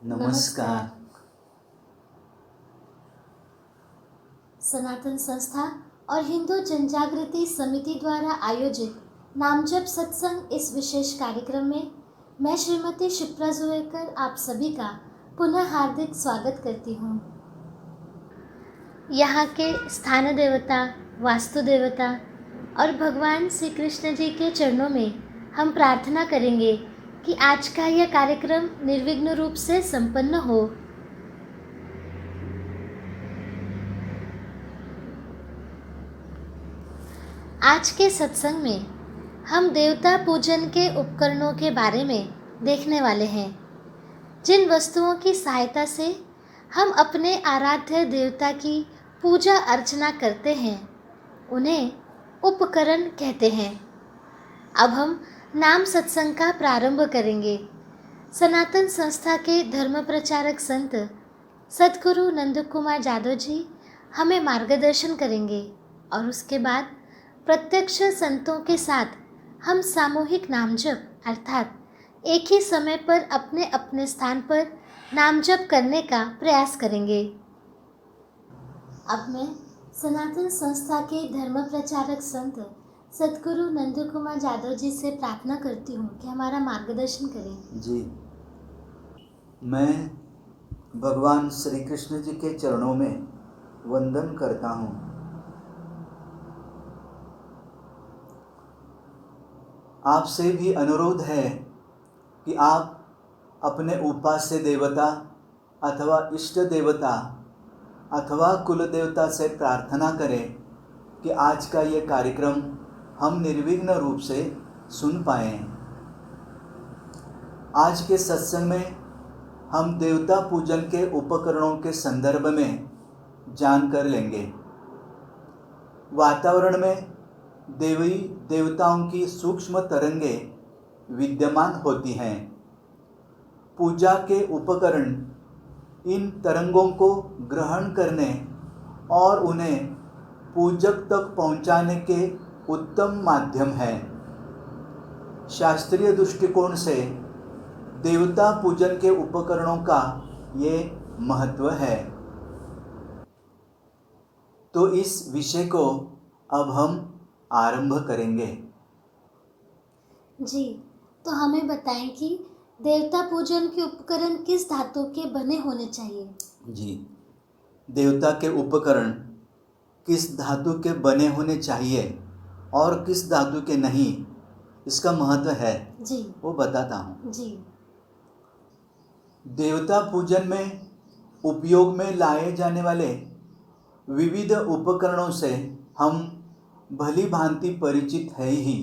नमस्कार। सनातन संस्था और हिंदू जनजागृति समिति द्वारा आयोजित नामजप सत्संग इस विशेष कार्यक्रम में मैं श्रीमती शिप्रा जोएकर आप सभी का पुनः हार्दिक स्वागत करती हूँ। यहाँ के स्थान देवता, वास्तु देवता और भगवान श्री कृष्ण जी के चरणों में हम प्रार्थना करेंगे कि आज का यह कार्यक्रम निर्विघ्न रूप से संपन्न हो। आज के सत्संग में हम देवता पूजन के उपकरणों के बारे में देखने वाले हैं। जिन वस्तुओं की सहायता से हम अपने आराध्य देवता की पूजा अर्चना करते हैं उन्हें उपकरण कहते हैं। अब हम नाम सत्संग का प्रारंभ करेंगे। सनातन संस्था के धर्म प्रचारक संत सद्गुरु नंद कुमार जादव जी हमें मार्गदर्शन करेंगे और उसके बाद प्रत्यक्ष संतों के साथ हम सामूहिक नामजप अर्थात एक ही समय पर अपने अपने स्थान पर नामजप करने का प्रयास करेंगे। अब मैं सनातन संस्था के धर्म प्रचारक संत सद्गुरु नंद कुमार जादव जी से प्रार्थना करती हूँ कि हमारा मार्गदर्शन करें। जी, मैं भगवान श्री कृष्ण जी के चरणों में वंदन करता हूँ। आपसे भी अनुरोध है कि आप अपने उपास्य देवता अथवा इष्ट देवता अथवा कुल देवता से प्रार्थना करें कि आज का ये कार्यक्रम हम निर्विघ्न रूप से सुन पाएं। आज के सत्संग में हम देवता पूजन के उपकरणों के संदर्भ में जानकर लेंगे। वातावरण में देवी देवताओं की सूक्ष्म तरंगें विद्यमान होती हैं। पूजा के उपकरण इन तरंगों को ग्रहण करने और उन्हें पूजक तक पहुंचाने के उत्तम माध्यम हैं। शास्त्रीय दृष्टिकोण से देवता पूजन के उपकरणों का ये महत्व है। तो इस विषय को अब हम आरंभ करेंगे। जी, तो हमें बताएं कि देवता पूजन के उपकरण किस धातु के बने होने चाहिए। जी, देवता के उपकरण किस धातु के बने होने चाहिए और किस धातु के नहीं, इसका महत्व है जी, वो बताता हूँ। जी, देवता पूजन में उपयोग में लाए जाने वाले विविध उपकरणों से हम भली भांति परिचित है ही,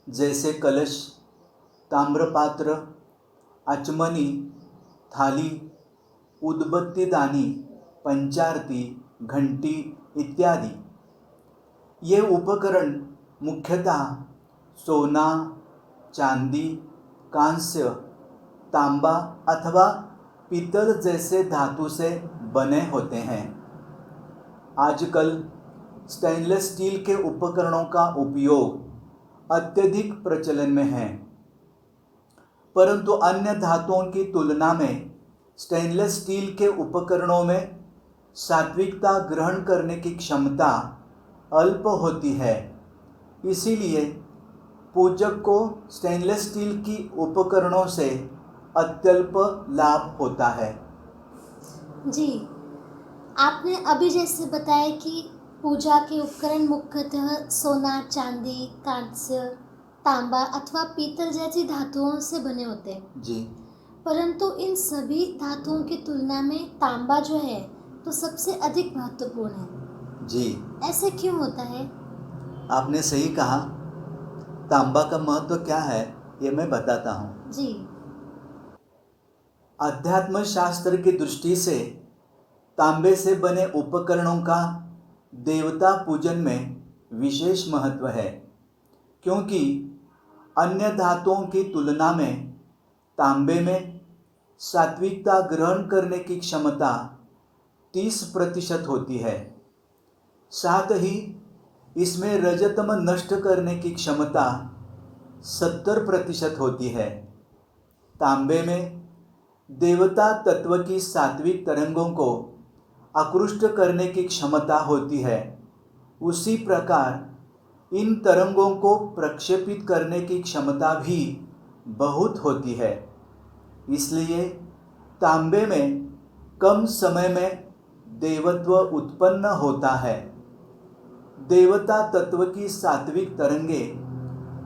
जैसे कलश, ताम्रपात्र, आचमनी, थाली, उद्बत्तीदानी, पंचारती, घंटी इत्यादि। ये उपकरण मुख्यतः सोना, चांदी, कांस्य, तांबा अथवा पीतल जैसे धातु से बने होते हैं। आजकल स्टेनलेस स्टील के उपकरणों का उपयोग अत्यधिक प्रचलन में है, परंतु अन्य धातुओं की तुलना में स्टेनलेस स्टील के उपकरणों में सात्विकता ग्रहण करने की क्षमता अल्प होती है। इसीलिए पूजक को स्टेनलेस स्टील की उपकरणों से अत्यल्प लाभ होता है। जी, आपने अभी जैसे बताया कि पूजा के उपकरण मुख्यतः सोना, चांदी, कांस्य, तांबा अथवा पीतल जैसी धातुओं से बने होते हैं। जी, परंतु इन सभी धातुओं की तुलना में तांबा जो है तो सबसे अधिक महत्वपूर्ण है। जी, ऐसे क्यों होता है? आपने सही कहा। तांबा का महत्व क्या है ये मैं बताता हूँ। जी, अध्यात्म शास्त्र की दृष्टि से तांबे से बने उपकरणों का देवता पूजन में विशेष महत्व है, क्योंकि अन्य धातुओं की तुलना में तांबे में सात्विकता ग्रहण करने की क्षमता 30% होती है। साथ ही इसमें रजतम नष्ट करने की क्षमता 70% होती है। तांबे में देवता तत्व की सात्विक तरंगों को आकृष्ट करने की क्षमता होती है, उसी प्रकार इन तरंगों को प्रक्षेपित करने की क्षमता भी बहुत होती है। इसलिए तांबे में कम समय में देवत्व उत्पन्न होता है। देवता तत्व की सात्विक तरंगे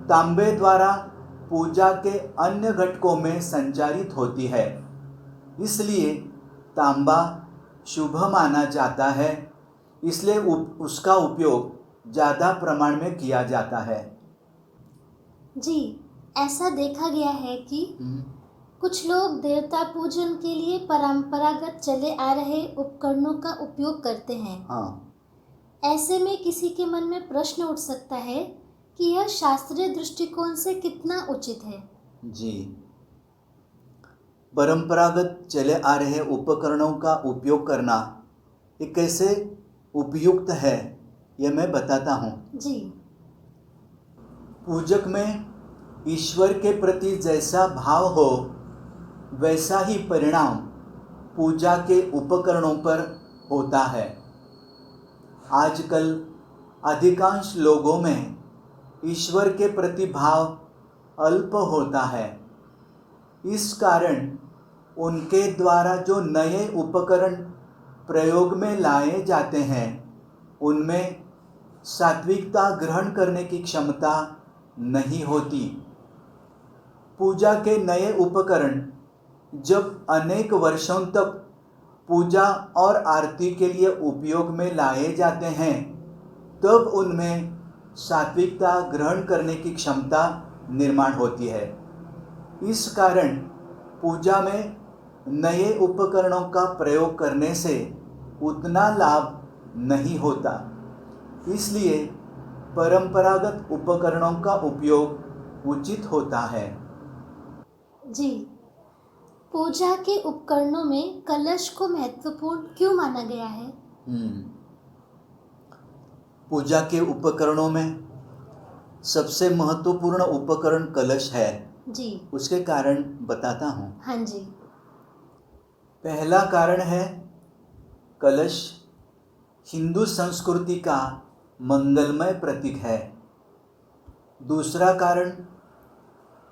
तांबे द्वारा पूजा के अन्य घटकों में संचारित होती है, इसलिए तांबा शुभ माना जाता है, इसलिए उसका उपयोग ज़्यादा प्रमाण में किया जाता है। जी, ऐसा देखा गया है कि कुछ लोग देवता पूजन के लिए परंपरागत चले आ रहे उपकरणों का उपयोग करते हैं। हाँ, ऐसे में किसी के मन में प्रश्न उठ सकता है कि यह शास्त्रीय दृष्टिकोण से कितना उचित है। जी, परंपरागत चले आ रहे उपकरणों का उपयोग करना ये कैसे उपयुक्त है, यह मैं बताता हूँ। जी, पूजक में ईश्वर के प्रति जैसा भाव हो वैसा ही परिणाम पूजा के उपकरणों पर होता है। आजकल अधिकांश लोगों में ईश्वर के प्रति भाव अल्प होता है। इस कारण उनके द्वारा जो नए उपकरण प्रयोग में लाए जाते हैं उनमें सात्विकता ग्रहण करने की क्षमता नहीं होती। पूजा के नए उपकरण जब अनेक वर्षों तक पूजा और आरती के लिए उपयोग में लाए जाते हैं तब उनमें सात्विकता ग्रहण करने की क्षमता निर्माण होती है। इस कारण पूजा में नए उपकरणों का प्रयोग करने से उतना लाभ नहीं होता, इसलिए परंपरागत उपकरणों का उपयोग उचित होता है। जी, पूजा के उपकरणों में कलश को महत्वपूर्ण क्यों माना गया है? पूजा के उपकरणों में सबसे महत्वपूर्ण उपकरण कलश है। जी, उसके कारण बताता हूँ। हाँ जी, पहला कारण है कलश हिंदू संस्कृति का मंगलमय प्रतीक है। दूसरा कारण,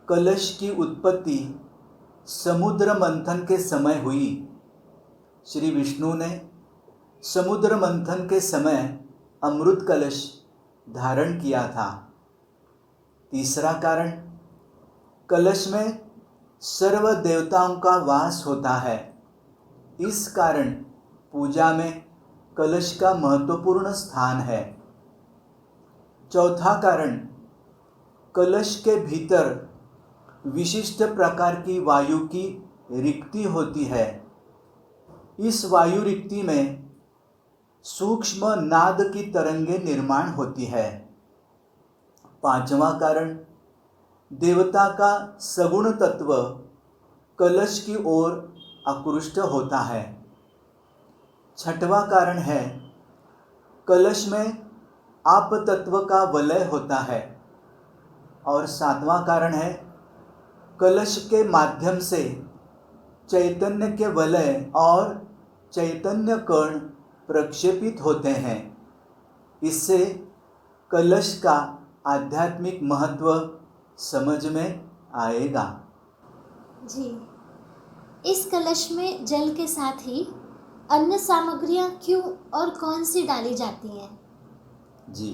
कलश की उत्पत्ति समुद्र मंथन के समय हुई। श्री विष्णु ने समुद्र मंथन के समय अमृत कलश धारण किया था। तीसरा कारण, कलश में सर्व देवताओं का वास होता है, इस कारण पूजा में कलश का महत्वपूर्ण स्थान है। चौथा कारण, कलश के भीतर विशिष्ट प्रकार की वायु की रिक्ति होती है। इस वायु रिक्ति में सूक्ष्म नाद की तरंगे निर्माण होती है। पांचवा कारण, देवता का सगुण तत्व कलश की ओर आकृष्ट होता है। छठवां कारण है, कलश में आप तत्व का वलय होता है। और सातवां कारण है, कलश के माध्यम से चैतन्य के वलय और चैतन्य कण प्रक्षेपित होते हैं। इससे कलश का आध्यात्मिक महत्व समझ में आएगा। जी, इस कलश में जल के साथ ही अन्य सामग्रियां क्यों और कौन सी डाली जाती हैं? जी,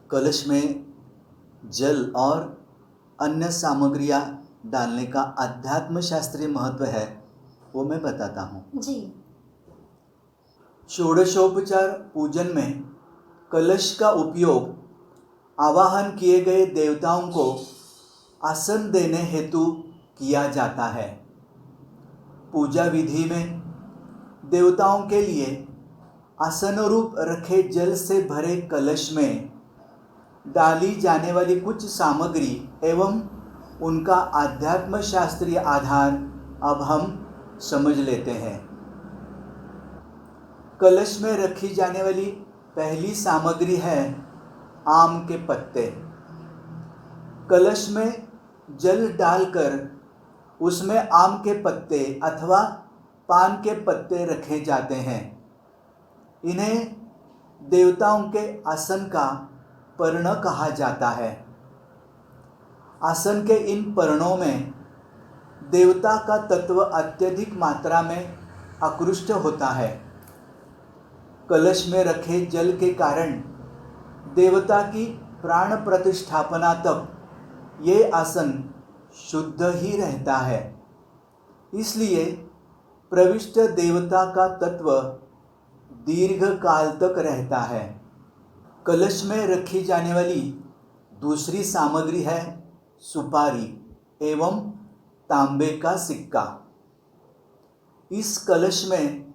कलश में जल और अन्य सामग्रियां डालने का अध्यात्म शास्त्रीय महत्व है, वो मैं बताता हूँ। जी, षोडशोपचार पूजन में कलश का उपयोग आवाहन किए गए देवताओं को आसन देने हेतु किया जाता है। पूजा विधि में देवताओं के लिए आसन रूप रखे जल से भरे कलश में डाली जाने वाली कुछ सामग्री एवं उनका आध्यात्म शास्त्रीय आधार अब हम समझ लेते हैं। कलश में रखी जाने वाली पहली सामग्री है आम के पत्ते। कलश में जल डालकर उसमें आम के पत्ते अथवा पान के पत्ते रखे जाते हैं। इन्हें देवताओं के आसन का पर्ण कहा जाता है। आसन के इन पर्णों में देवता का तत्व अत्यधिक मात्रा में आकृष्ट होता है। कलश में रखे जल के कारण देवता की प्राण प्रतिष्ठापना तक ये आसन शुद्ध ही रहता है। इसलिए प्रविष्ट देवता का तत्व दीर्घ काल तक रहता है। कलश में रखी जाने वाली दूसरी सामग्री है सुपारी एवं तांबे का सिक्का। इस कलश में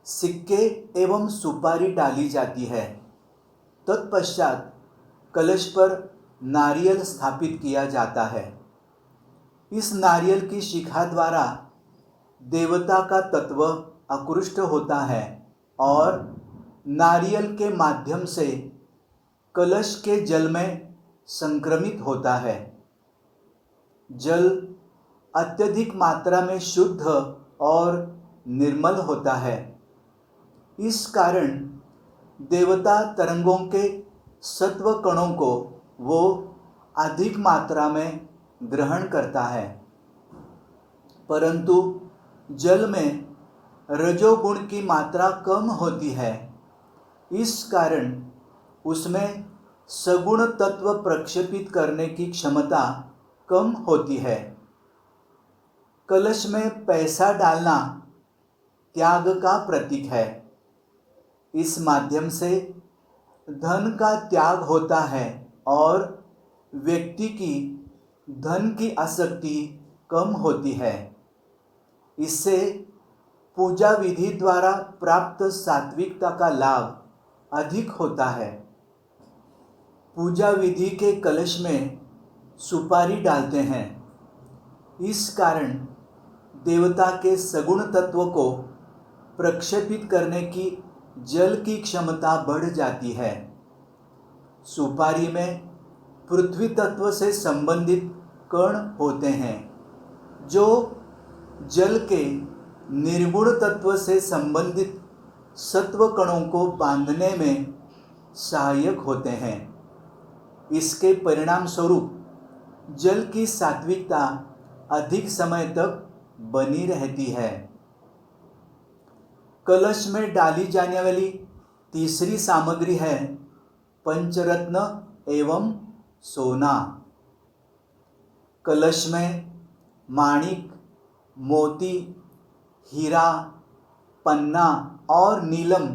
सिक्के एवं सुपारी डाली जाती है। तत्पश्चात कलश पर नारियल स्थापित किया जाता है। इस नारियल की शिखा द्वारा देवता का तत्व आकृष्ट होता है और नारियल के माध्यम से कलश के जल में संक्रमित होता है। जल अत्यधिक मात्रा में शुद्ध और निर्मल होता है। इस कारण देवता तरंगों के सत्व कणों को वो अधिक मात्रा में ग्रहण करता है, परंतु जल में रजोगुण की मात्रा कम होती है। इस कारण उसमें सगुण तत्व प्रक्षेपित करने की क्षमता कम होती है। कलश में पैसा डालना त्याग का प्रतीक है। इस माध्यम से धन का त्याग होता है और व्यक्ति की धन की आसक्ति कम होती है। इससे पूजा विधि द्वारा प्राप्त सात्विकता का लाभ अधिक होता है। पूजा विधि के कलश में सुपारी डालते हैं। इस कारण देवता के सगुण तत्व को प्रक्षेपित करने की जल की क्षमता बढ़ जाती है। सुपारी में पृथ्वी तत्व से संबंधित कण होते हैं जो जल के निर्गुण तत्व से संबंधित सत्व कणों को बांधने में सहायक होते हैं। इसके परिणाम स्वरूप जल की सात्विकता अधिक समय तक बनी रहती है। कलश में डाली जाने वाली तीसरी सामग्री है पंचरत्न एवं सोना। कलश में माणिक, मोती, हीरा, पन्ना और नीलम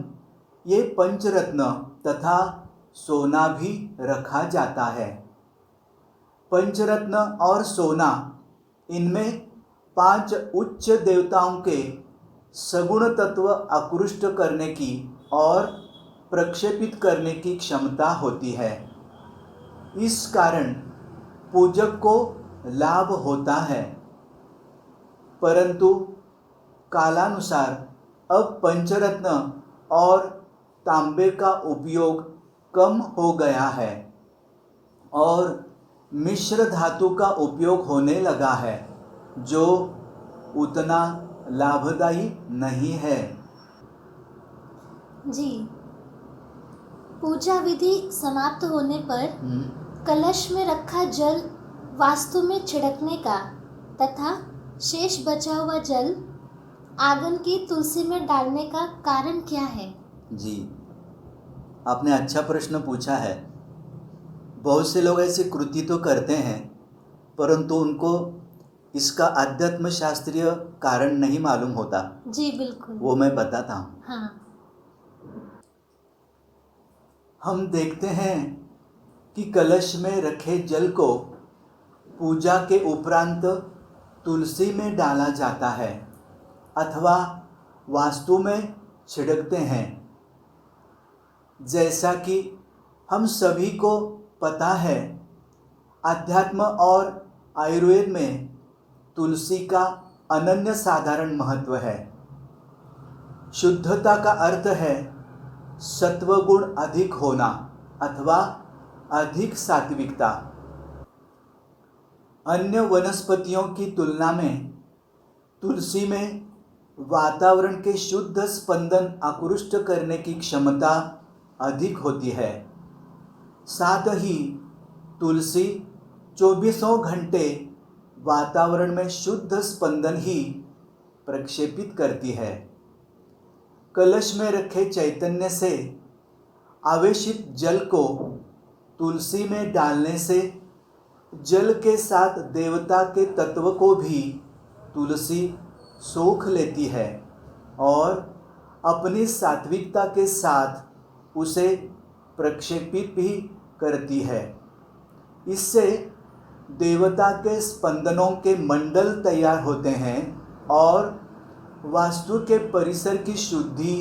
ये पंचरत्न तथा सोना भी रखा जाता है। पंचरत्न और सोना, इनमें 5 उच्च देवताओं के सगुण तत्व आकृष्ट करने की और प्रक्षेपित करने की क्षमता होती है। इस कारण पूजक को लाभ होता है, परंतु कालानुसार अब पंचरत्न और तांबे का उपयोग कम हो गया है और मिश्र धातु का उपयोग होने लगा है, जो उतना लाभदायी नहीं है। जी, पूजा विधि समाप्त होने पर कलश में रखा जल वास्तु में छिड़कने का तथा शेष बचा हुआ जल आंगन की तुलसी में डालने का कारण क्या है? जी, आपने अच्छा प्रश्न पूछा है। बहुत से लोग ऐसी कृति तो करते हैं, परंतु उनको इसका अध्यात्म शास्त्रीय कारण नहीं मालूम होता। जी बिल्कुल, वो मैं बताता हूँ। हाँ। हम देखते हैं कि कलश में रखे जल को पूजा के उपरांत तुलसी में डाला जाता है अथवा वास्तु में छिड़कते हैं। जैसा कि हम सभी को पता है, अध्यात्म और आयुर्वेद में तुलसी का अनन्य साधारण महत्व है। शुद्धता का अर्थ है सत्वगुण अधिक होना अथवा अधिक सात्विकता। अन्य वनस्पतियों की तुलना में तुलसी में वातावरण के शुद्ध स्पंदन आकृष्ट करने की क्षमता अधिक होती है। साथ ही तुलसी 24 घंटे वातावरण में शुद्ध स्पंदन ही प्रक्षेपित करती है। कलश में रखे चैतन्य से आवेशित जल को तुलसी में डालने से जल के साथ देवता के तत्व को भी तुलसी सोख लेती है और अपनी सात्विकता के साथ उसे प्रक्षेपित भी करती है। इससे देवता के स्पंदनों के मंडल तैयार होते हैं और वास्तु के परिसर की शुद्धि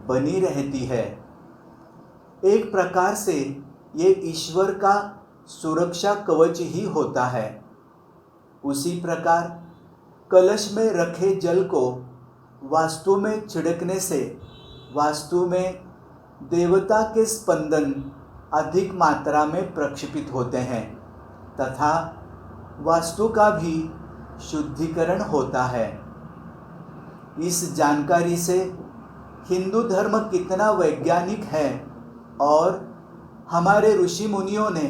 बनी रहती है। एक प्रकार से ये ईश्वर का सुरक्षा कवच ही होता है। उसी प्रकार कलश में रखे जल को वास्तु में छिड़कने से वास्तु में देवता के स्पंदन अधिक मात्रा में प्रक्षेपित होते हैं तथा वास्तु का भी शुद्धिकरण होता है। इस जानकारी से हिंदू धर्म कितना वैज्ञानिक है और हमारे ऋषि मुनियों ने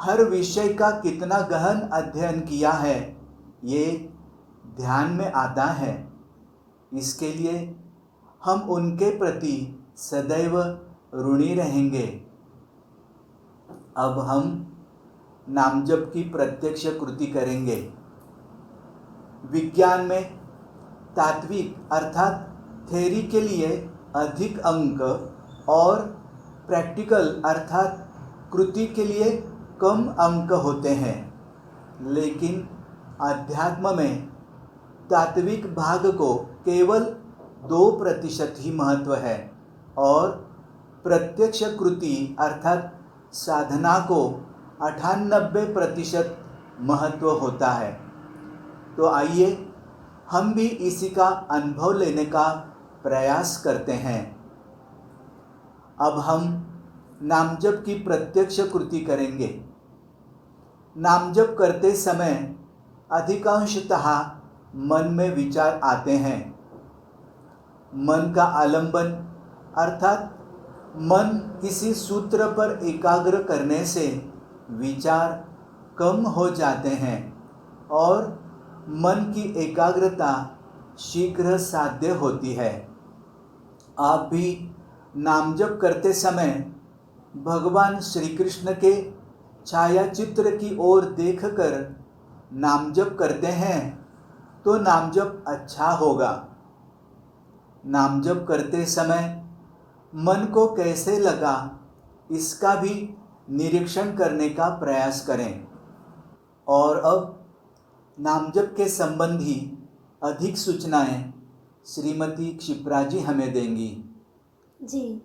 हर विषय का कितना गहन अध्ययन किया है, ये ध्यान में आता है। इसके लिए हम उनके प्रति सदैव ऋणी रहेंगे। अब हम नामजप की प्रत्यक्ष कृति करेंगे। विज्ञान में तात्विक अर्थात थ्योरी के लिए अधिक अंक और प्रैक्टिकल अर्थात कृति के लिए कम अंक होते हैं, लेकिन अध्यात्म में तात्विक भाग को केवल 2% ही महत्व है और प्रत्यक्ष कृति अर्थात साधना को 98% महत्व होता है। तो आइए हम भी इसी का अनुभव लेने का प्रयास करते हैं। अब हम नामजप की प्रत्यक्ष कृति करेंगे। नामजप करते समय अधिकांशतः मन में विचार आते हैं। मन का आलंबन अर्थात मन किसी सूत्र पर एकाग्र करने से विचार कम हो जाते हैं और मन की एकाग्रता शीघ्र साध्य होती है। आप भी नामजप करते समय भगवान श्री कृष्ण के छायाचित्र की ओर देखकर नामजप करते हैं तो नामजप अच्छा होगा। नामजप करते समय मन को कैसे लगा, इसका भी निरीक्षण करने का प्रयास करें। और अब नामजप के संबंधी अधिक सूचनाएं श्रीमती क्षिप्रा जी हमें देंगी। जी,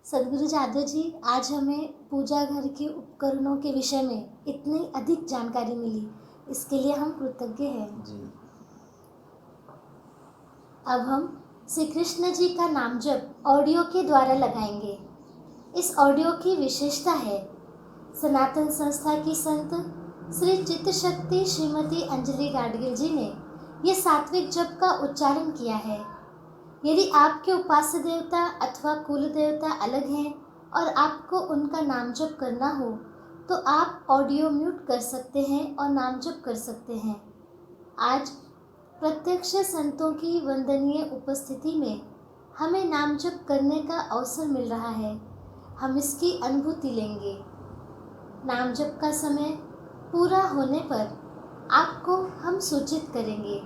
सदगुरु जादव जी, आज हमें पूजा घर के उपकरणों के विषय में इतनी अधिक जानकारी मिली, इसके लिए हम कृतज्ञ हैं। जी। अब हम श्री कृष्ण जी का नामजप ऑडियो के द्वारा लगाएंगे। इस ऑडियो की विशेषता है, सनातन संस्था की संत श्री चित्त शक्ति श्रीमती अंजलि गाडगिल जी ने ये सात्विक जप का उच्चारण किया है। यदि आपके उपास्य देवता अथवा कुल देवता अलग हैं और आपको उनका नाम जप करना हो तो आप ऑडियो म्यूट कर सकते हैं और नाम जप कर सकते हैं। आज प्रत्यक्ष संतों की वंदनीय उपस्थिति में हमें नाम जप करने का अवसर मिल रहा है। हम इसकी अनुभूति लेंगे। नाम जप का समय पूरा होने पर आपको हम सूचित करेंगे।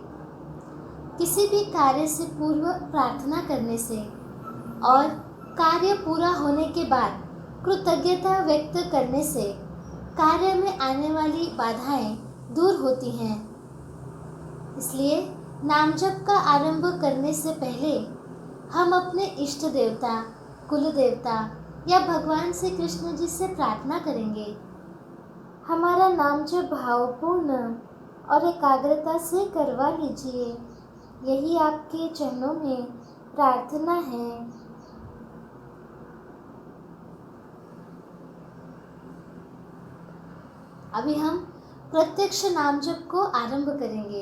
किसी भी कार्य से पूर्व प्रार्थना करने से और कार्य पूरा होने के बाद कृतज्ञता व्यक्त करने से कार्य में आने वाली बाधाएं दूर होती हैं। इसलिए नाम जप का आरंभ करने से पहले हम अपने इष्ट देवता, कुल देवता या भगवान श्री कृष्ण जी से प्रार्थना करेंगे। हमारा नाम जप भावपूर्ण और एकाग्रता से करवा लीजिए, यही आपके चरणों में प्रार्थना है। अभी हम प्रत्यक्ष नाम जप को आरंभ करेंगे।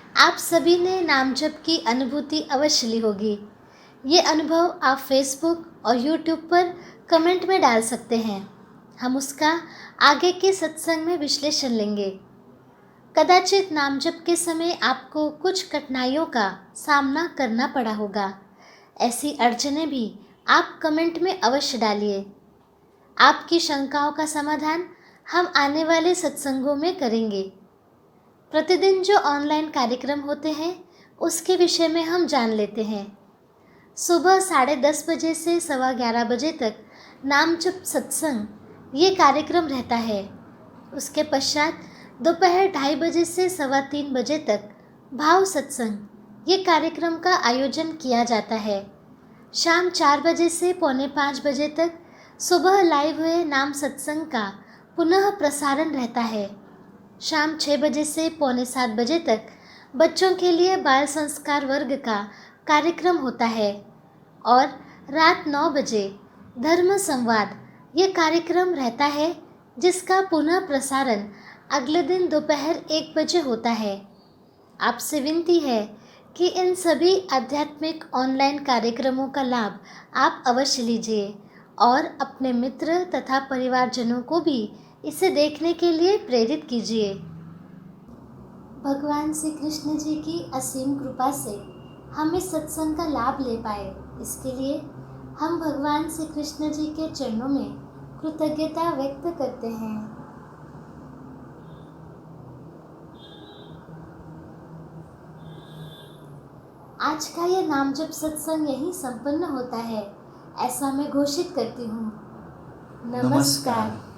आप सभी ने नाम जप की अनुभूति अवश्य ली होगी। ये अनुभव आप फेसबुक और यूट्यूब पर कमेंट में डाल सकते हैं। हम उसका आगे के सत्संग में विश्लेषण लेंगे। कदाचित नाम जप के समय आपको कुछ कठिनाइयों का सामना करना पड़ा होगा। ऐसी अड़चनें भी आप कमेंट में अवश्य डालिए। आपकी शंकाओं का समाधान हम आने वाले सत्संगों में करेंगे। प्रतिदिन जो ऑनलाइन कार्यक्रम होते हैं उसके विषय में हम जान लेते हैं। सुबह 10:30 बजे से 11:15 बजे तक नाम जप सत्संग ये कार्यक्रम रहता है। उसके पश्चात दोपहर 2:30 बजे से 3:15 बजे तक भाव सत्संग ये कार्यक्रम का आयोजन किया जाता है। शाम 4 बजे से 4:45 बजे तक सुबह लाइव हुए नाम सत्संग का पुनः प्रसारण रहता है। शाम 6 बजे से 6:45 बजे तक बच्चों के लिए बाल संस्कार वर्ग का कार्यक्रम होता है और रात 9 बजे धर्म संवाद ये कार्यक्रम रहता है, जिसका पुनः प्रसारण अगले दिन दोपहर 1 बजे होता है। आपसे विनती है कि इन सभी आध्यात्मिक ऑनलाइन कार्यक्रमों का लाभ आप अवश्य लीजिए और अपने मित्र तथा परिवारजनों को भी इसे देखने के लिए प्रेरित कीजिए। भगवान श्री कृष्ण जी की असीम कृपा से हम इस सत्संग का लाभ ले पाए, इसके लिए हम भगवान श्री कृष्ण जी के चरणों में कृतज्ञता व्यक्त करते हैं। आज का यह नाम जप सत्संग यहीं संपन्न होता है, ऐसा मैं घोषित करती हूँ। नमस्कार।